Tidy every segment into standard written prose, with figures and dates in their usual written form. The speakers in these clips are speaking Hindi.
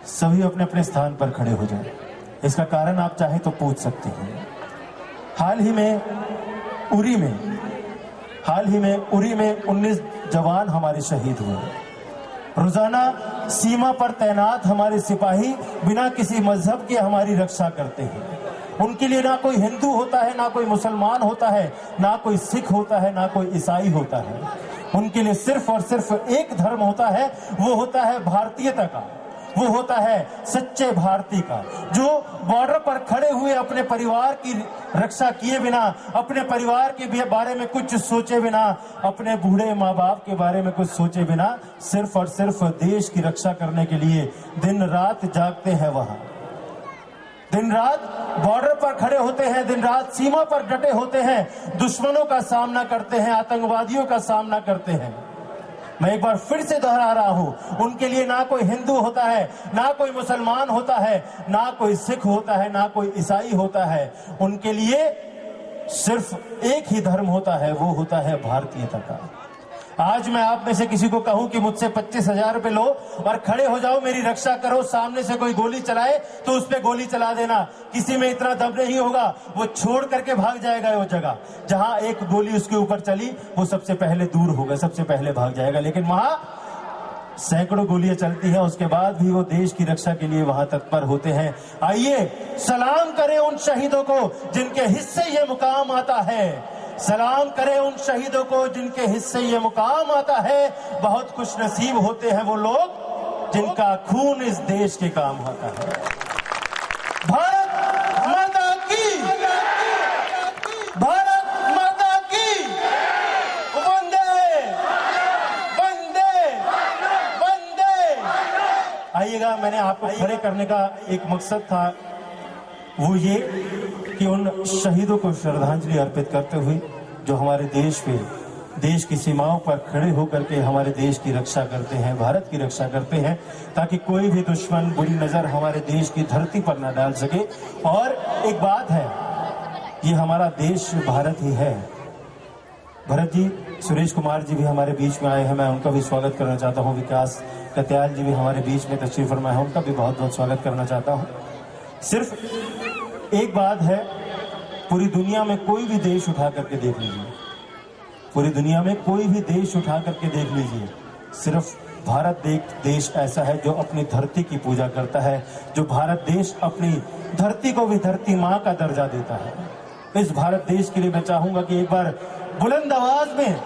सभी अपने अपने स्थान पर खड़े हो जाएं। इसका कारण आप चाहे तो पूछ सकते हैं। हाल ही में उरी में 19 जवान हमारे शहीद हुए। रोजाना सीमा पर तैनात हमारे सिपाही बिना किसी मजहब के हमारी रक्षा करते हैं। उनके लिए ना कोई हिंदू होता है, ना कोई मुसलमान होता है, ना कोई सिख होता है, ना कोई ईसाई होता है। उनके लिए सिर्फ और सिर्फ एक धर्म होता है, वो होता है भारतीयता का, वो होता है सच्चे भारतीय का, जो बॉर्डर पर खड़े हुए अपने परिवार की रक्षा किए बिना, अपने परिवार के बारे में कुछ सोचे बिना, अपने बूढ़े माँ बाप के बारे में कुछ सोचे बिना, सिर्फ और सिर्फ देश की रक्षा करने के लिए दिन रात जागते हैं। वहां दिन रात बॉर्डर पर खड़े होते हैं, दिन रात सीमा पर डटे होते हैं, दुश्मनों का सामना करते हैं, आतंकवादियों का सामना करते हैं। मैं एक बार फिर से दोहरा रहा हूं, उनके लिए ना कोई हिंदू होता है, ना कोई मुसलमान होता है, ना कोई सिख होता है, ना कोई ईसाई होता है। उनके लिए सिर्फ एक ही धर्म होता है, वो होता है भारतीयता का। आज मैं आप में से किसी को कहूं कि मुझसे 25,000 रुपए लो और खड़े हो जाओ, मेरी रक्षा करो, सामने से कोई गोली चलाए तो उस पे गोली चला देना। किसी में इतना दम नहीं होगा, वो छोड़ करके भाग जाएगा। वो जगह जहां एक गोली उसके ऊपर चली, वो सबसे पहले दूर होगा, सबसे पहले भाग जाएगा। लेकिन वहां सैकड़ों गोलियां चलती हैं, उसके बाद भी वो देश की रक्षा के लिए वहां तत्पर होते हैं। आइए सलाम करें उन शहीदों को जिनके हिस्से ये मुकाम आता है, सलाम करें उन शहीदों को जिनके हिस्से ये मुकाम आता है। बहुत खुश नसीब होते हैं वो लोग जिनका खून इस देश के काम आता है। भारत माता की, भारत माता की, वंदे वंदे वंदे। आइएगा, मैंने आपको खड़े करने का एक मकसद था, वो ये कि उन शहीदों को श्रद्धांजलि अर्पित करते हुए जो हमारे देश पे, देश की सीमाओं पर खड़े होकर के हमारे देश की रक्षा करते हैं, भारत की रक्षा करते हैं, ताकि कोई भी दुश्मन बुरी नजर हमारे देश की धरती पर न डाल सके। और एक बात है, ये हमारा देश भारत ही है। भरत जी, सुरेश कुमार जी भी हमारे बीच में आए हैं, मैं उनका भी स्वागत करना चाहता हूँ। विकास कत्याल जी भी हमारे बीच में तशरीफ फरमा है, उनका भी बहुत बहुत स्वागत करना चाहता हूँ। सिर्फ एक बात है, पूरी दुनिया में कोई भी देश उठा करके देख लीजिए, पूरी दुनिया में कोई भी देश उठा करके देख लीजिए, सिर्फ भारत देश ऐसा है जो अपनी धरती की पूजा करता है, जो भारत देश अपनी धरती को भी धरती माँ का दर्जा देता है। इस भारत देश के लिए मैं चाहूंगा कि एक बार बुलंद आवाज में,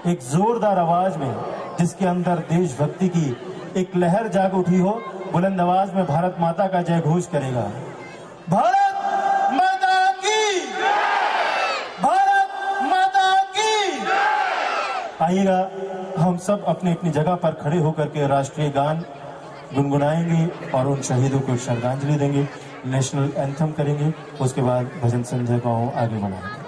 एक जोरदार आवाज में, जिसके अंदर देशभक्ति की एक लहर जाग उठी हो, बुलंद आवाज में भारत माता का जय घोष करेगा। भारत माता की, भारत माता की। आइएगा, हम सब अपनी अपनी जगह पर खड़े होकर के राष्ट्रीय गान गुनगुनाएंगे और उन शहीदों को श्रद्धांजलि देंगे, नेशनल एंथम करेंगे, उसके बाद भजन संध्या को आगे बढ़ाएंगे।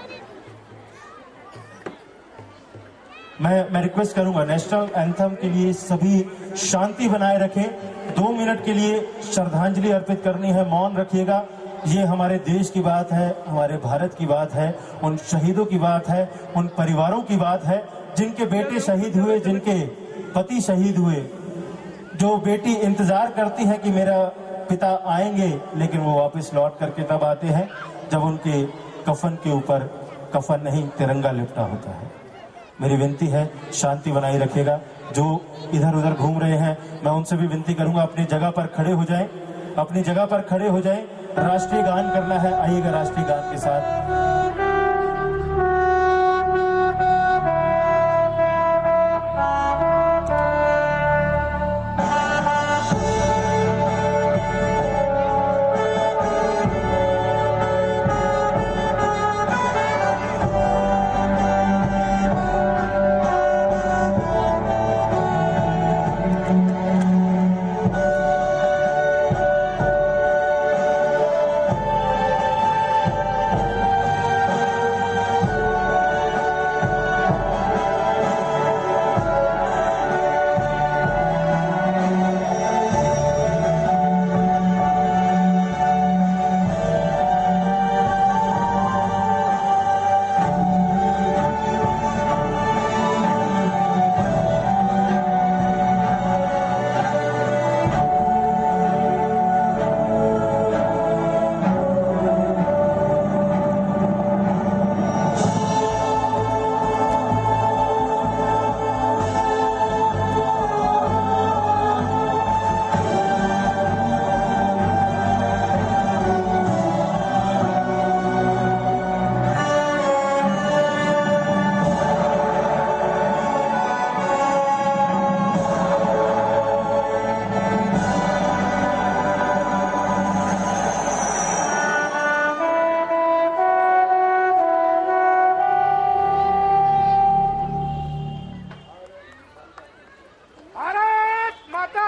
मैं रिक्वेस्ट करूंगा, नेशनल एंथम के लिए सभी शांति बनाए रखें। 2 मिनट के लिए श्रद्धांजलि अर्पित करनी है, मौन रखिएगा। ये हमारे देश की बात है, हमारे भारत की बात है, उन शहीदों की बात है, उन परिवारों की बात है जिनके बेटे शहीद हुए, जिनके पति शहीद हुए, जो बेटी इंतजार करती है कि मेरा पिता आएंगे, लेकिन वो वापस लौट करके तब आते हैं जब उनके कफन के ऊपर कफन नहीं, तिरंगा लिपटा होता है। मेरी विनती है, शांति बनाए रखिएगा। जो इधर उधर घूम रहे हैं, मैं उनसे भी विनती करूंगा, अपनी जगह पर खड़े हो जाएं, अपनी जगह पर खड़े हो जाएं। राष्ट्रीय गान करना है, आइएगा राष्ट्रीय गान के साथ।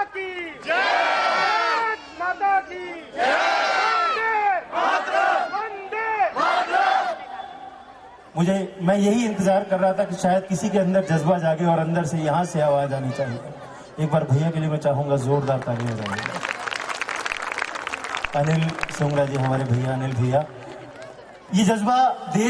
माता की जय, भारत माता की जय, मैं यही इंतजार कर रहा था कि शायद किसी के अंदर जज्बा जागे और अंदर से यहाँ से आवाज आनी चाहिए। एक बार भैया के लिए मैं चाहूंगा जोरदार ताली बजाइए। अनिल सोंगरा जी, हमारे भैया अनिल भैया, ये जज्बा देश